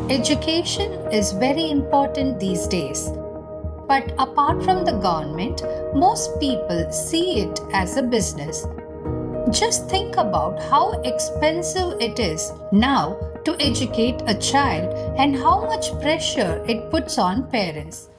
Education is very important these days. But apart from the government, most people see it as a business. Just think about how expensive it is now to educate a child and how much pressure it puts on parents.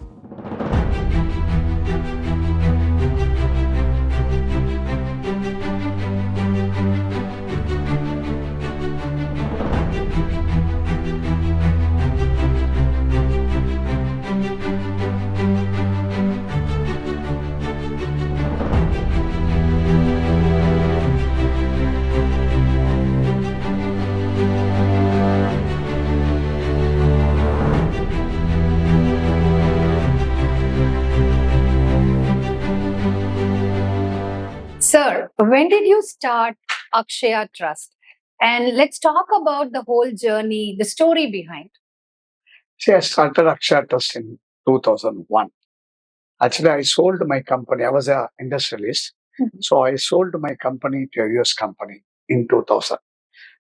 Sir, when did you start Akshaya Trust? And let's talk about the whole journey, the story behind. See, I started Akshaya Trust in 2001. Actually, I sold my company. I was an industrialist. So I sold my company to a US company in 2000.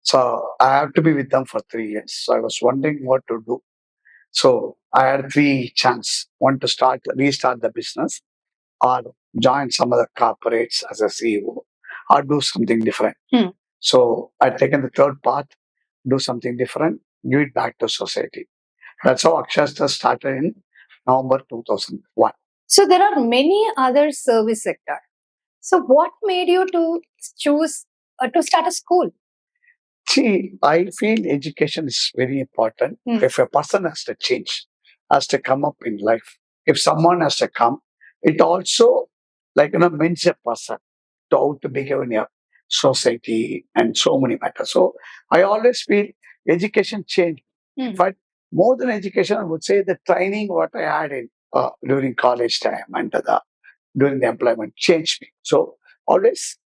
So I have to be with them for 3 years. So I was wondering what to do. So I had three chances. One to restart the business, or join some other corporates as a CEO, or do something different. So I'd taken the third path, do something different, give it back to society. That's how Akshaya Trust started in November 2001. So there are many other service sector. So what made you to choose to start a school? See, I feel education is very important. If a person has to change, has to come up in life, if someone has to come, it also means a person to how to behave in a society and so many matters. So I always feel education changed. But more than education, I would say the training what I had in during college time and during the employment changed me. So always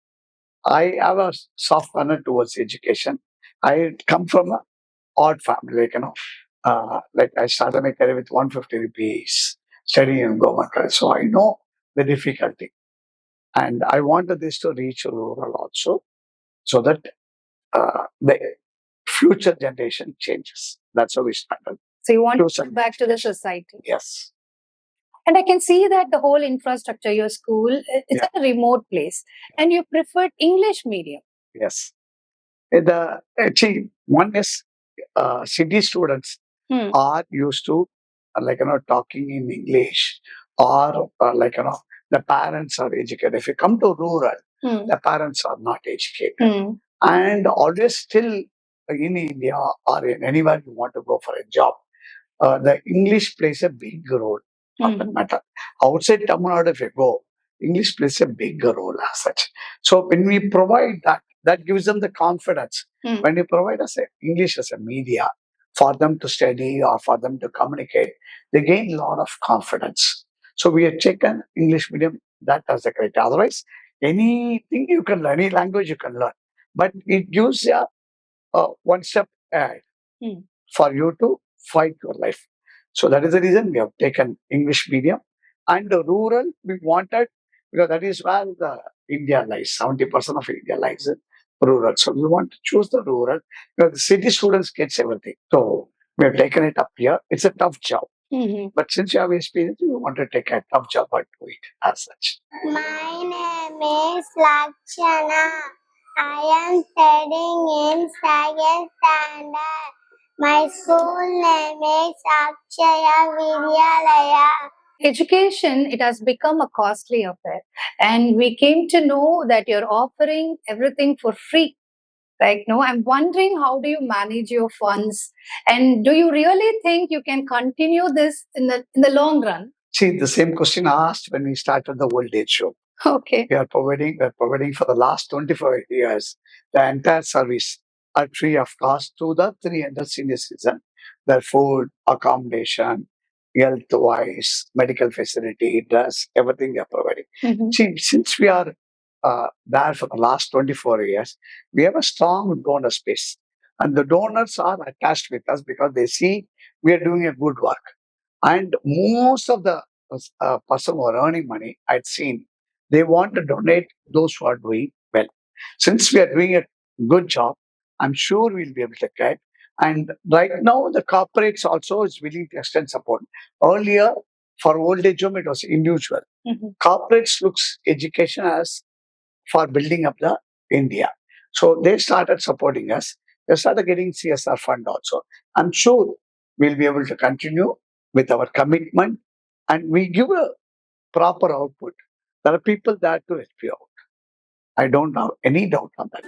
I have a soft corner towards education. I come from an odd family, like I started my career with 150 rupees studying in government college. So I know the difficulty. And I wanted this to reach rural also so that the future generation changes. That's how we started. So you want to give back to the society. Yes. And I can see that the whole infrastructure, your school, it's at a remote place, and you preferred English medium. Yes. One is city students are used to talking in English, or the parents are educated. If you come to rural, the parents are not educated, and always still in India or in anywhere you want to go for a job, the English plays a big role of that matter. Outside Tamil Nadu, if you go, English plays a big role as such. So when we provide that, that gives them the confidence. When you provide us English as a media for them to study or for them to communicate, they gain a lot of confidence. So we have taken English medium that as a criteria. Otherwise, anything you can learn, any language you can learn, but it gives you one step ahead for you to fight your life. So that is the reason we have taken English medium. And the rural, we wanted, because that is where the India lies. 70% of India lies in rural. So we want to choose the rural, because the city students gets everything. So we have taken it up here. It's a tough job. But since you have experience, we want to take a tough job and do it as such. My name is Lakshana. I am studying in second standard. My school name is Akshaya Vidyalaya. Education, it has become a costly affair, and we came to know that you're offering everything for free. Right now, I'm wondering, how do you manage your funds, and do you really think you can continue this in the long run? See, the same question asked when we started the old age show. Okay. We are providing for the last 25 years the entire service at free of cost to the 300 senior citizen. Their food, accommodation, health wise, medical facility, dress, everything we are providing. See, since we are there for the last 24 years, we have a strong donor space. And the donors are attached with us because they see we are doing a good work. And most of the person who are earning money, I'd seen, they want to donate those who are doing well. Since we are doing a good job, I'm sure we'll be able to get. And right now, the corporates also is willing to extend support. Earlier, for old age home, it was individual. Corporates looks education as for building up the India. So they started supporting us. They started getting CSR fund also. I'm sure we'll be able to continue with our commitment and we give a proper output. There are people there to help you out. I don't have any doubt on that.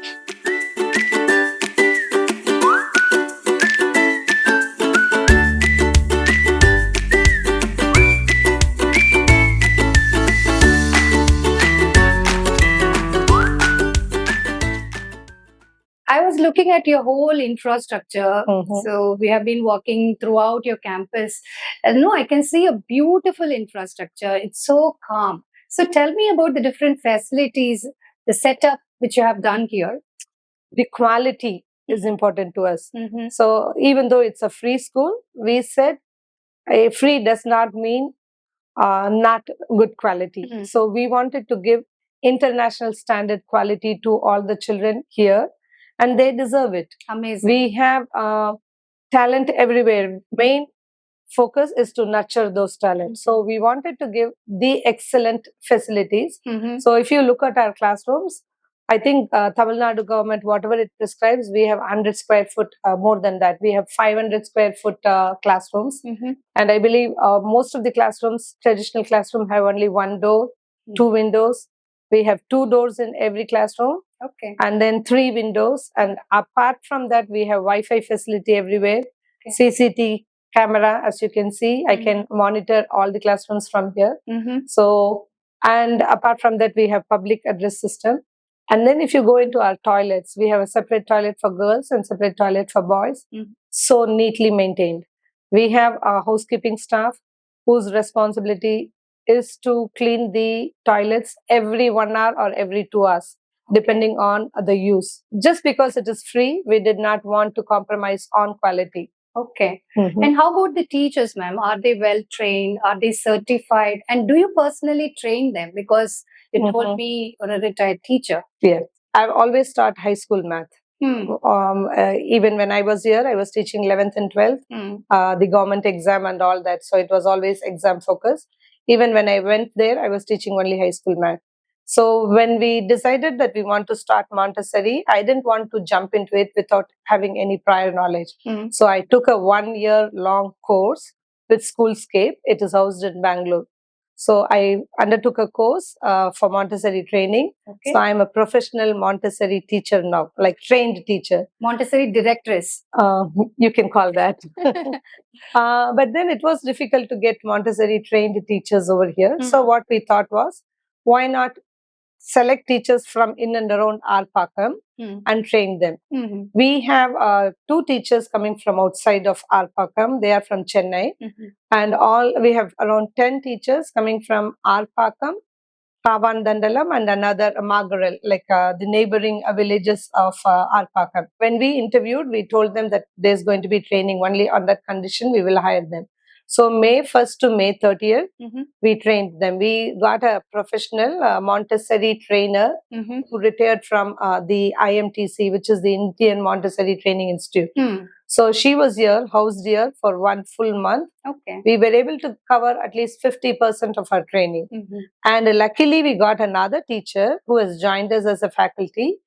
I was looking at your whole infrastructure. So we have been walking throughout your campus. And no, I can see a beautiful infrastructure. It's so calm. So tell me about the different facilities, the setup which you have done here. The quality is important to us. So even though it's a free school, we said free does not mean not good quality. So we wanted to give international standard quality to all the children here, and they deserve it. Amazing. We have talent everywhere. Main focus is to nurture those talents. So we wanted to give the excellent facilities. So if you look at our classrooms, I think Tamil Nadu government, whatever it prescribes, we have 100 square foot more than that. We have 500 square foot classrooms. And I believe most of the classrooms, traditional classroom, have only one door, two windows. We have two doors in every classroom. Okay. And then three windows. And apart from that, we have Wi-Fi facility everywhere. CCTV camera, as you can see. I can monitor all the classrooms from here. So, and apart from that, we have public address system. And then if you go into our toilets, we have a separate toilet for girls and separate toilet for boys. So neatly maintained. We have a housekeeping staff whose responsibility is to clean the toilets every 1 hour or every 2 hours, depending on the use. Just because it is free, we did not want to compromise on quality. Okay. And how about the teachers, ma'am? Are they well trained? Are they certified? And do you personally train them? Because you told me you're a retired teacher. Yeah. I've always taught high school math. Even when I was here, I was teaching 11th and 12th, the government exam and all that. So it was always exam focused. Even when I went there, I was teaching only high school math. So when we decided that we want to start Montessori, I didn't want to jump into it without having any prior knowledge. So I took a 1 year long course with Schoolscape. It is housed in Bangalore. So I undertook a course for Montessori training. Okay. So I'm a professional Montessori teacher now, like trained teacher. Montessori directress. You can call that. But then it was difficult to get Montessori trained teachers over here. So what we thought was, why not select teachers from in and around Arpakam and train them. We have 2 teachers coming from outside of Arpakam. They are from Chennai. And we have around 10 teachers coming from Arpakam, Kavandandalam, and another Magarel, like the neighboring villages of Arpakam. When we interviewed, we told them that there's going to be training only on that condition, we will hire them. So May 1st to May 30th, we trained them. We got a professional Montessori trainer who retired from the IMTC, which is the Indian Montessori Training Institute. So she was here, housed here for 1 full month. Okay. We were able to cover at least 50% of our training. And luckily, we got another teacher who has joined us as a faculty.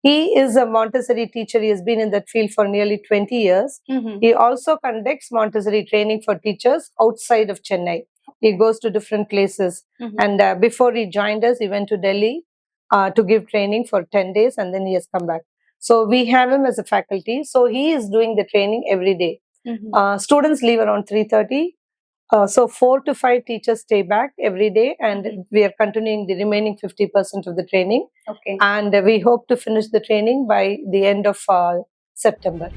He is a Montessori teacher. He has been in that field for nearly 20 years. He also conducts Montessori training for teachers outside of Chennai. He goes to different places. And before he joined us, he went to Delhi to give training for 10 days, and then he has come back. So we have him as a faculty. So he is doing the training every day. Students leave around 3:30. So 4 to 5 teachers stay back every day, and we are continuing the remaining 50% of the training. Okay. And we hope to finish the training by the end of September.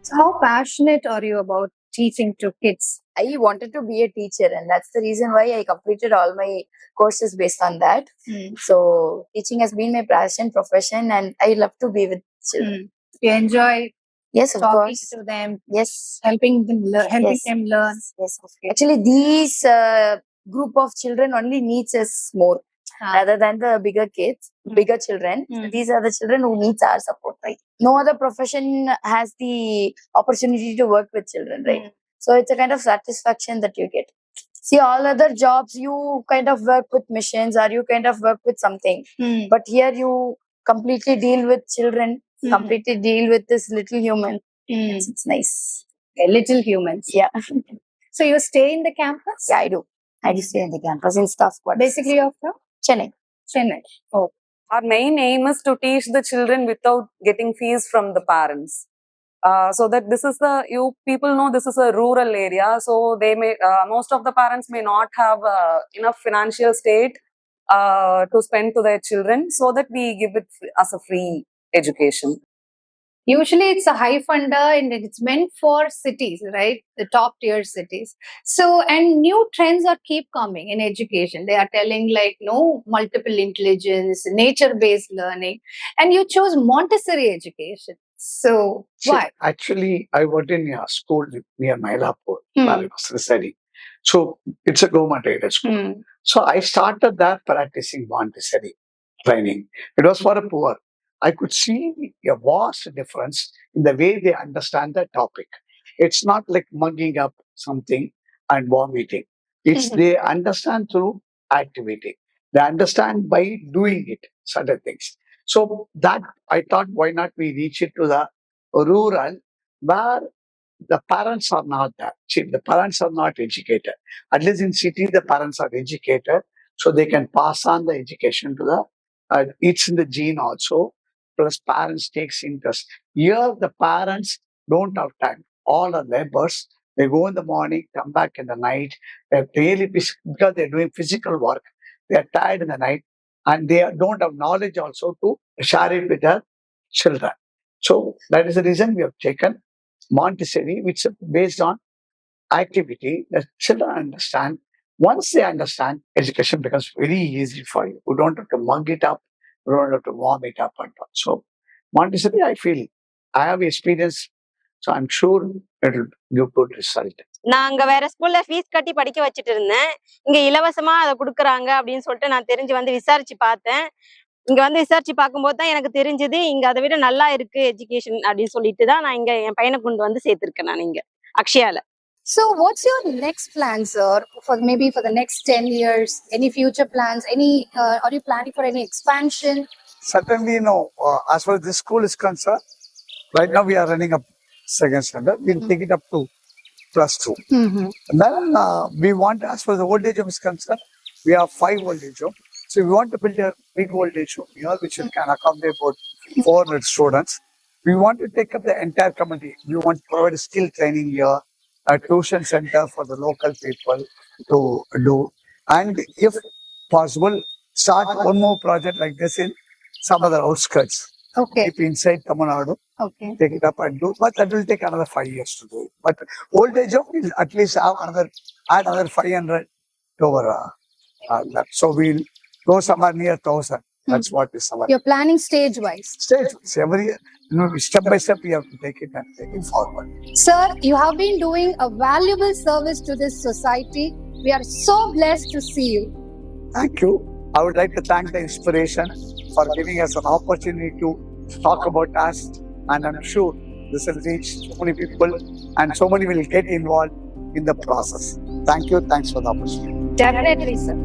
So how passionate are you about teaching to kids? I wanted to be a teacher, and that's the reason why I completed all my courses based on that. So teaching has been my passion, profession, and I love to be with children. You enjoy Yes, of talking course. to them, Yes, helping them learn. Yes, okay. Actually, these group of children only needs us more. rather than the bigger kids, bigger children. These are the children who needs our support, right? No other profession has the opportunity to work with children, right? So it's a kind of satisfaction that you get. See, all other jobs, you kind of work with machines or you kind of work with something. But here you completely deal with children, completely deal with this little human. It's nice. Okay, little humans. Yeah. So you stay in the campus? Yeah, I do. I do stay in the campus in staff quarters. Basically, you're from Chennai. Chennai. Oh. Our main aim is to teach the children without getting fees from the parents. So that this is people know this is a rural area, so they may most of the parents may not have enough financial state to spend to their children, so that we give it as a free education. Usually it's a high funder and it's meant for cities, right? The top tier cities. So, and new trends are keep coming in education. They are telling like, no, multiple intelligence, nature-based learning, and you chose Montessori education. So, why? Actually, I worked in a school near Mylapore, where I was studying. So, it's a government aided school. So, I started there practicing Montessori training. It was for the poor. I could see a vast difference in the way they understand the topic. It's not like mugging up something and vomiting. It's they understand through activity. They understand by doing it, certain things. So that I thought, why not we reach it to the rural where the parents are not there. See, the parents are not educated. At least in city, the parents are educated, so they can pass on the education to the. It's in the gene also. Plus, parents takes interest. Here, the parents don't have time. All are laborers. They go in the morning, come back in the night. They're really because they're doing physical work. They are tired in the night, and they don't have knowledge also to share it with their children. So that is the reason we have taken Montessori, which is based on activity that children understand. Once they understand, education becomes very easy for you. You don't have to mug it up, you don't have to warm it up and all. So Montessori, I feel I have experience, so I'm sure it will give good result. நான் அங்க வேற ஸ்கூல்ல fees கட்டி படிக்க வச்சிட்டு இருந்தேன். இங்க இலவசமா அதை கொடுக்குறாங்க அப்படின்னு சொல்லிட்டு நான் தெரிஞ்சு வந்து விசாரிச்சு பார்த்தேன். இங்க வந்து விசாரிச்சு பார்க்கும்போது தான் எனக்கு தெரிஞ்சது இங்க அதை விட நல்லா இருக்கு எஜுகேஷன் அப்படின்னு சொல்லிட்டு தான் நான் இங்க என் பையனை கொண்டு வந்து சேர்த்திருக்கேன் நான் இங்க அக்ஷயால. So, what's your next plan, sir? For maybe for the next 10 years, any future plans? Are you planning for any expansion? Certainly, no. As far as this school is concerned, right now we are running up second standard. We'll take it up to +2. And then we want, as far as the old age home is concerned, we have 5 old age home. So we want to build a big old age home here, which can accommodate about 400 students. We want to take up the entire community. We want to provide a skill training here, a tuition center for the local people to do. And if possible, start one more project like this in some other outskirts. Okay. If inside Tamil Nadu, Okay. take it up and do. But that will take another 5 years to do it. But old age home will at least have add another 500 to our that. So we'll go somewhere near 1,000. That's what is our You're planning stage wise. stage. Every step by step we have to take it and take it forward. Sir, you have been doing a valuable service to this society. We are so blessed to see you. Thank you. I would like to thank the inspiration for giving us an opportunity to talk about us, and I'm sure this will reach so many people and so many will get involved in the process. Thank you. Thanks for the opportunity. Definitely, sir.